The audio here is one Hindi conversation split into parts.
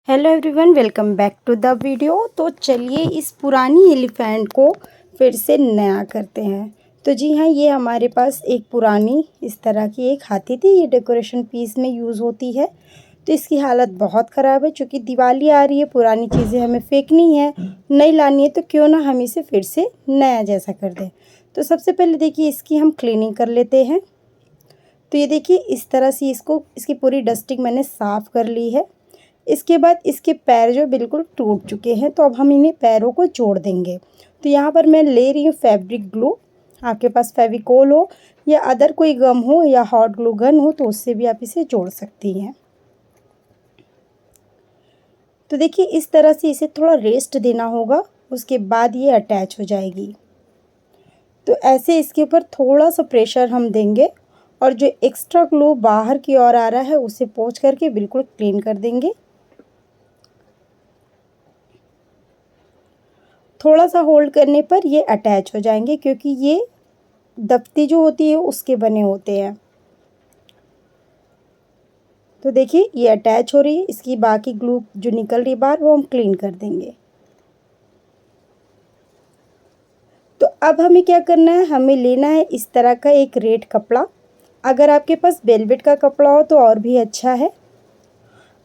Hello everyone, welcome back to the video. तो चलिए इस पुरानी एलिफेंट को फिर से नया करते हैं। तो जी हाँ, ये हमारे पास एक पुरानी इस तरह की एक हाथी थी। ये डेकोरेशन पीस में यूज़ होती है। तो इसकी हालत बहुत ख़राब है, चूँकि दिवाली आ रही है, पुरानी चीज़ें हमें फेंकनी है, नई लानी है, तो क्यों ना हम इसे फिर से नया जैसा कर दें। तो सबसे पहले देखिए इसकी हम क्लीनिंग कर लेते हैं। तो ये देखिए इस तरह से इसकी पूरी डस्टिंग मैंने साफ़ कर ली है। इसके बाद इसके पैर जो बिल्कुल टूट चुके हैं, तो अब हम इन्हें पैरों को जोड़ देंगे। तो यहाँ पर मैं ले रही हूँ फैब्रिक ग्लू। आपके पास फेविकोल हो या अदर कोई गम हो या हॉट ग्लू गन हो, तो उससे भी आप इसे जोड़ सकती हैं। तो देखिए इस तरह से इसे थोड़ा रेस्ट देना होगा, उसके बाद ये अटैच हो जाएगी। तो ऐसे इसके ऊपर थोड़ा सा प्रेशर हम देंगे और जो एक्स्ट्रा ग्लू बाहर की ओर आ रहा है उसे पोंछ करके बिल्कुल क्लीन कर देंगे। थोड़ा सा होल्ड करने पर ये अटैच हो जाएंगे, क्योंकि ये दफ्ती जो होती है उसके बने होते हैं। तो देखिए ये अटैच हो रही है। इसकी बाकी ग्लू जो निकल रही बाहर वो हम क्लीन कर देंगे। तो अब हमें क्या करना है, हमें लेना है इस तरह का एक रेड कपड़ा। अगर आपके पास वेलवेट का कपड़ा हो तो और भी अच्छा है।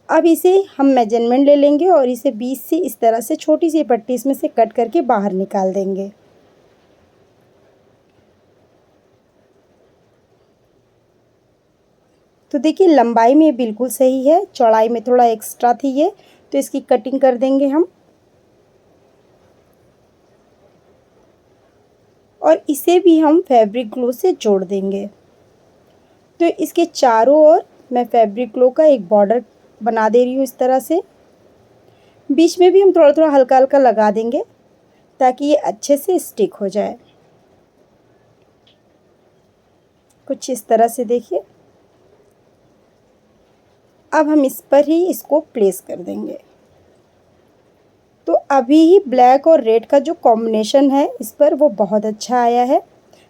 अब इसे हम मेजरमेंट ले लेंगे और इसे बीच से इस तरह से छोटी सी पट्टी इसमें से कट करके बाहर निकाल देंगे। तो देखिए लंबाई में बिल्कुल सही है, चौड़ाई में थोड़ा एक्स्ट्रा थी ये, तो इसकी कटिंग कर देंगे हम। और इसे भी हम फैब्रिक ग्लू से जोड़ देंगे। तो इसके चारों ओर मैं फैब्रिक ग्लू का एक बॉर्डर बना दे रही हूँ इस तरह से। बीच में भी हम थोड़ा थोड़ा हल्का हल्का लगा देंगे ताकि ये अच्छे से स्टिक हो जाए। कुछ इस तरह से देखिए। अब हम इस पर ही इसको प्लेस कर देंगे। तो अभी ही ब्लैक और रेड का जो कॉम्बिनेशन है इस पर वो बहुत अच्छा आया है।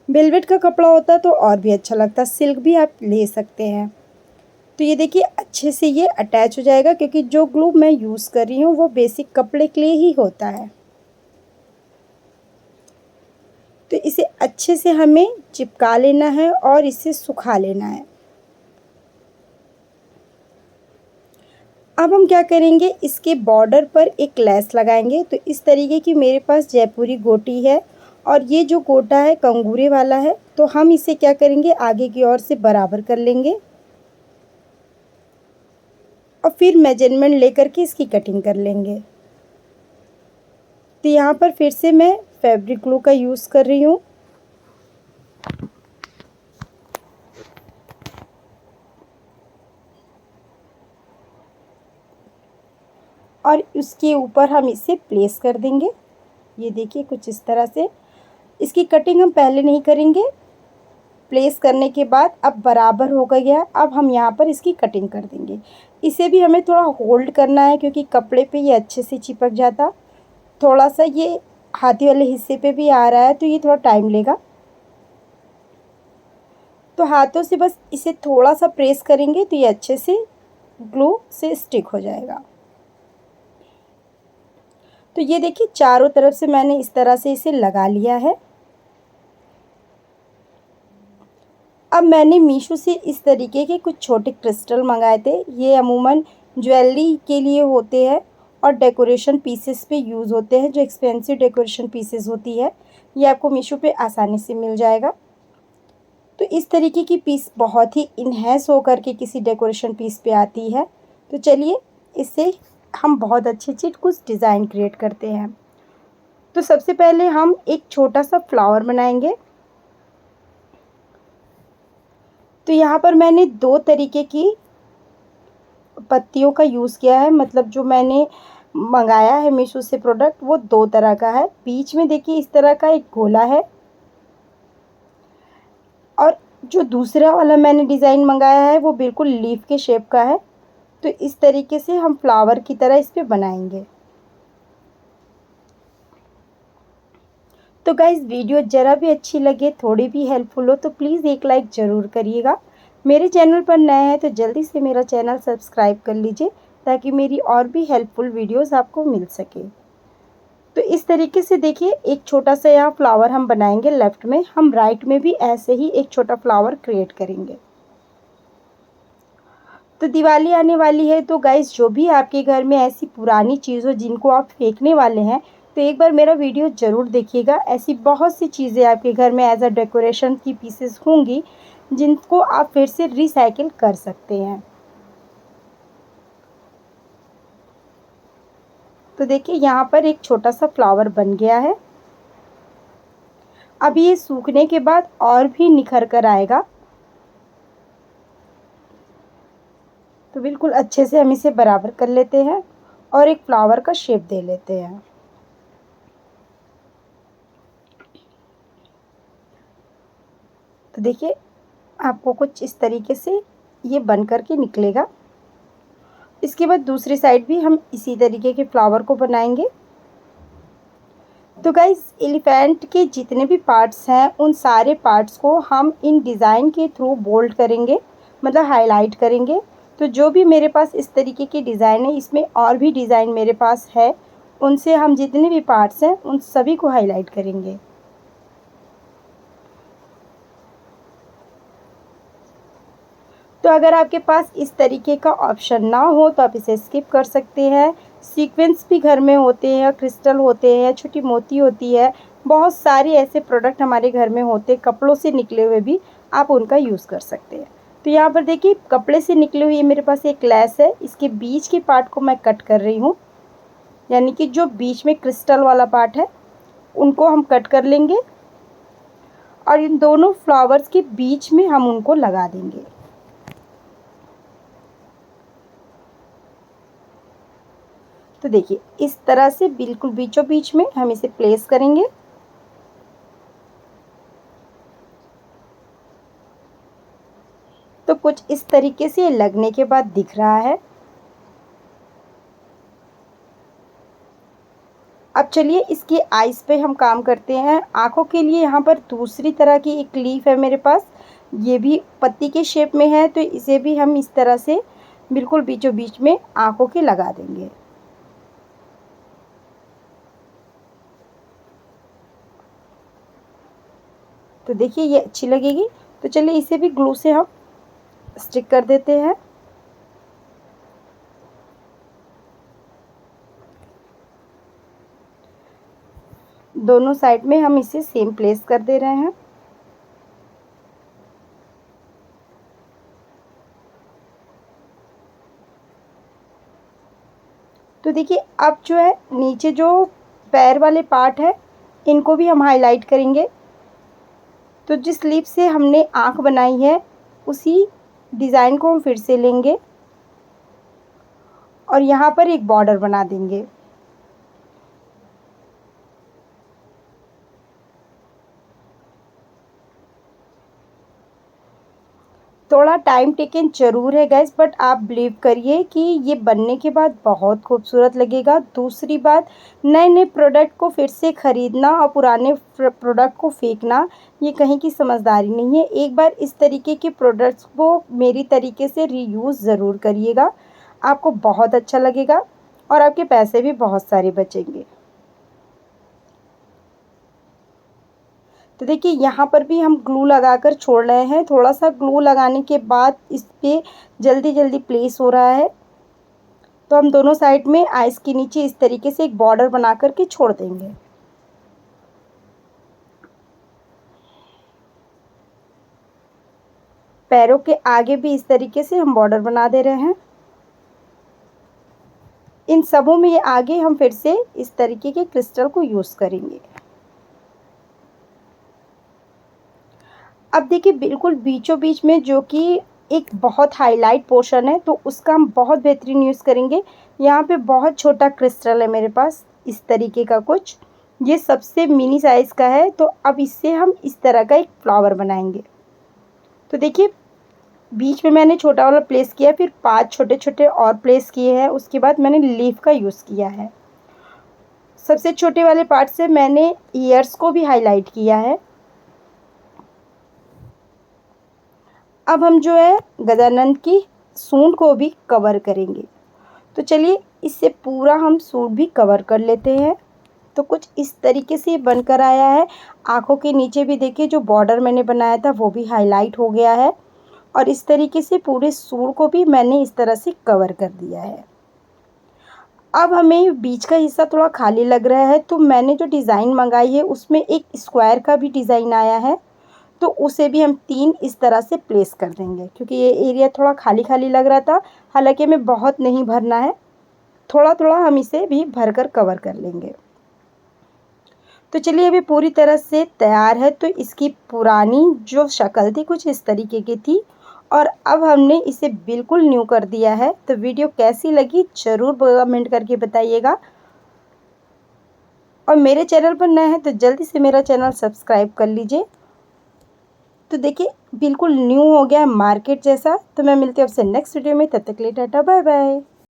वेलवेट का कपड़ा होता तो और भी अच्छा लगता, सिल्क भी आप ले सकते हैं। तो ये देखिए अच्छे से ये अटैच हो जाएगा, क्योंकि जो ग्लू मैं यूज़ कर रही हूँ वो बेसिक कपड़े के लिए ही होता है। तो इसे अच्छे से हमें चिपका लेना है और इसे सुखा लेना है। अब हम क्या करेंगे, इसके बॉर्डर पर एक लेस लगाएंगे। तो इस तरीके की मेरे पास जयपुरी गोटी है और ये जो गोटा है कंगूरे वाला है। तो हम इसे क्या करेंगे, आगे की ओर से बराबर कर लेंगे और फिर मेजरमेंट लेकर के इसकी कटिंग कर लेंगे। तो यहाँ पर फिर से मैं फैब्रिक ग्लू का यूज़ कर रही हूँ। और उसके ऊपर हम इसे प्लेस कर देंगे। ये देखिए कुछ इस तरह से। इसकी कटिंग हम पहले नहीं करेंगे, प्लेस करने के बाद अब बराबर हो गया। अब हम यहाँ पर इसकी कटिंग कर देंगे। इसे भी हमें थोड़ा होल्ड करना है, क्योंकि कपड़े पे ये अच्छे से चिपक जाता। थोड़ा सा ये हाथी वाले हिस्से पे भी आ रहा है, तो ये थोड़ा टाइम लेगा। तो हाथों से बस इसे थोड़ा सा प्रेस करेंगे तो ये अच्छे से ग्लू से स्टिक हो जाएगा। तो ये देखिए चारों तरफ से मैंने इस तरह से इसे लगा लिया है। अब मैंने मीशो से इस तरीके के कुछ छोटे क्रिस्टल मंगाए थे। ये अमूमन ज्वेलरी के लिए होते हैं और डेकोरेशन पीसेस पे यूज़ होते हैं। जो एक्सपेंसिव डेकोरेशन पीसेस होती है ये आपको मीशो पे आसानी से मिल जाएगा। तो इस तरीके की पीस बहुत ही इन्हेंस होकर के किसी डेकोरेशन पीस पे आती है। तो चलिए इससे हम बहुत अच्छी कुछ डिज़ाइन क्रिएट करते हैं। तो सबसे पहले हम एक छोटा सा फ्लावर बनाएंगे। तो यहाँ पर मैंने दो तरीके की पत्तियों का यूज़ किया है। मतलब जो मैंने मंगाया है मीशो से प्रोडक्ट वो दो तरह का है। बीच में देखिए इस तरह का एक गोला है और जो दूसरा वाला मैंने डिज़ाइन मंगाया है वो बिल्कुल लीफ के शेप का है। तो इस तरीके से हम फ्लावर की तरह इस पे बनाएंगे। तो गाइज़ वीडियो ज़रा भी अच्छी लगे, थोड़ी भी हेल्पफुल हो तो प्लीज़ एक लाइक ज़रूर करिएगा। मेरे चैनल पर नए हैं तो जल्दी से मेरा चैनल सब्सक्राइब कर लीजिए ताकि मेरी और भी हेल्पफुल वीडियोस आपको मिल सके। तो इस तरीके से देखिए एक छोटा सा यहाँ फ्लावर हम बनाएंगे लेफ्ट में, हम राइट में भी ऐसे ही एक छोटा फ्लावर क्रिएट करेंगे। तो दिवाली आने वाली है, तो गाइस जो भी आपके घर में ऐसी पुरानी चीज़ हो जिनको आप फेंकने वाले हैं, तो एक बार मेरा वीडियो ज़रूर देखिएगा। ऐसी बहुत सी चीज़ें आपके घर में एज अ डेकोरेशन की पीसेस होंगी जिनको आप फिर से रिसाइकिल कर सकते हैं। तो देखिए यहाँ पर एक छोटा सा फ्लावर बन गया है। अब ये सूखने के बाद और भी निखर कर आएगा। तो बिल्कुल अच्छे से हम इसे बराबर कर लेते हैं और एक फ्लावर का शेप दे लेते हैं। तो देखिए आपको कुछ इस तरीके से ये बन कर के निकलेगा। इसके बाद दूसरी साइड भी हम इसी तरीके के फ्लावर को बनाएंगे। तो गाइस एलिफेंट के जितने भी पार्ट्स हैं उन सारे पार्ट्स को हम इन डिज़ाइन के थ्रू बोल्ड करेंगे, मतलब हाईलाइट करेंगे। तो जो भी मेरे पास इस तरीके की डिज़ाइन है, इसमें और भी डिज़ाइन मेरे पास है, उनसे हम जितने भी पार्ट्स हैं उन सभी को हाईलाइट करेंगे। तो अगर आपके पास इस तरीके का ऑप्शन ना हो तो आप इसे स्किप कर सकते हैं। सीक्वेंस भी घर में होते हैं, क्रिस्टल होते हैं, छोटी मोती होती है, बहुत सारे ऐसे प्रोडक्ट हमारे घर में होते हैं, कपड़ों से निकले हुए भी आप उनका यूज़ कर सकते हैं। तो यहाँ पर देखिए कपड़े से निकले हुए मेरे पास एक लेस है, इसके बीच के पार्ट को मैं कट कर रही हूँ, यानी कि जो बीच में क्रिस्टल वाला पार्ट है उनको हम कट कर लेंगे और इन दोनों फ्लावर्स के बीच में हम उनको लगा देंगे। तो देखिए इस तरह से बिल्कुल बीचों बीच में हम इसे प्लेस करेंगे। तो कुछ इस तरीके से लगने के बाद दिख रहा है। अब चलिए इसके आईज पे हम काम करते हैं। आँखों के लिए यहाँ पर दूसरी तरह की एक लीफ है मेरे पास, ये भी पत्ती के शेप में है, तो इसे भी हम इस तरह से बिल्कुल बीचों बीच में आँखों के लगा देंगे। तो देखिए ये अच्छी लगेगी। तो चलिए इसे भी ग्लू से हम स्टिक कर देते हैं। दोनों साइड में हम इसे सेम प्लेस कर दे रहे हैं। तो देखिए अब जो है नीचे जो पैर वाले पार्ट है इनको भी हम हाईलाइट करेंगे। तो जिस लीफ से हमने आँख बनाई है उसी डिज़ाइन को हम फिर से लेंगे और यहाँ पर एक बॉर्डर बना देंगे। थोड़ा टाइम टेकन ज़रूर है गैस, बट आप बिलीव करिए कि ये बनने के बाद बहुत खूबसूरत लगेगा। दूसरी बात, नए नए प्रोडक्ट को फिर से ख़रीदना और पुराने प्रोडक्ट को फेंकना ये कहीं की समझदारी नहीं है। एक बार इस तरीके के प्रोडक्ट्स को मेरी तरीके से रीयूज़ ज़रूर करिएगा, आपको बहुत अच्छा लगेगा और आपके पैसे भी बहुत सारे बचेंगे। तो देखिए यहाँ पर भी हम ग्लू लगाकर छोड़ रहे हैं। थोड़ा सा ग्लू लगाने के बाद इस पे जल्दी जल्दी प्लेस हो रहा है। तो हम दोनों साइड में आइस के नीचे इस तरीके से एक बॉर्डर बना करके छोड़ देंगे। पैरों के आगे भी इस तरीके से हम बॉर्डर बना दे रहे हैं। इन सबों में आगे हम फिर से इस तरीके के क्रिस्टल को यूज़ करेंगे। अब देखिए बिल्कुल बीचों बीच में जो कि एक बहुत हाईलाइट पोर्शन है, तो उसका हम बहुत बेहतरीन यूज़ करेंगे। यहाँ पे बहुत छोटा क्रिस्टल है मेरे पास इस तरीके का कुछ, ये सबसे मिनी साइज़ का है। तो अब इससे हम इस तरह का एक फ्लावर बनाएंगे। तो देखिए बीच में मैंने छोटा वाला प्लेस किया, फिर 5 छोटे छोटे और प्लेस किए हैं, उसके बाद मैंने लीफ का यूज़ किया है। सबसे छोटे वाले पार्ट से मैंने ईयर्स को भी हाईलाइट किया है। अब हम जो है गजानंद की सूंड को भी कवर करेंगे। तो चलिए इससे पूरा हम सूट भी कवर कर लेते हैं। तो कुछ इस तरीके से बनकर आया है। आँखों के नीचे भी देखिए जो बॉर्डर मैंने बनाया था वो भी हाईलाइट हो गया है और इस तरीके से पूरे सूट को भी मैंने इस तरह से कवर कर दिया है। अब हमें बीच का हिस्सा थोड़ा खाली लग रहा है, तो मैंने जो डिज़ाइन मंगाई है उसमें एक स्क्वायर का भी डिज़ाइन आया है, तो उसे भी हम 3 इस तरह से प्लेस कर देंगे क्योंकि ये एरिया थोड़ा खाली-खाली लग रहा था। हालाँकि हमें बहुत नहीं भरना है, थोड़ा-थोड़ा हम इसे भी भरकर कवर कर लेंगे। तो चलिए अभी पूरी तरह से तैयार है। तो इसकी पुरानी जो शक्ल थी कुछ इस तरीके की थी और अब हमने इसे बिल्कुल न्यू कर दिया है। तो वीडियो कैसी लगी ज़रूर कमेंट करके बताइएगा और मेरे चैनल पर नए हैं तो जल्दी से मेरा चैनल सब्सक्राइब कर लीजिए। तो देखिए बिल्कुल न्यू हो गया है मार्केट जैसा। तो मैं मिलती हूँ आपसे नेक्स्ट वीडियो में, तब तक के लिए टाटा बाय बाय।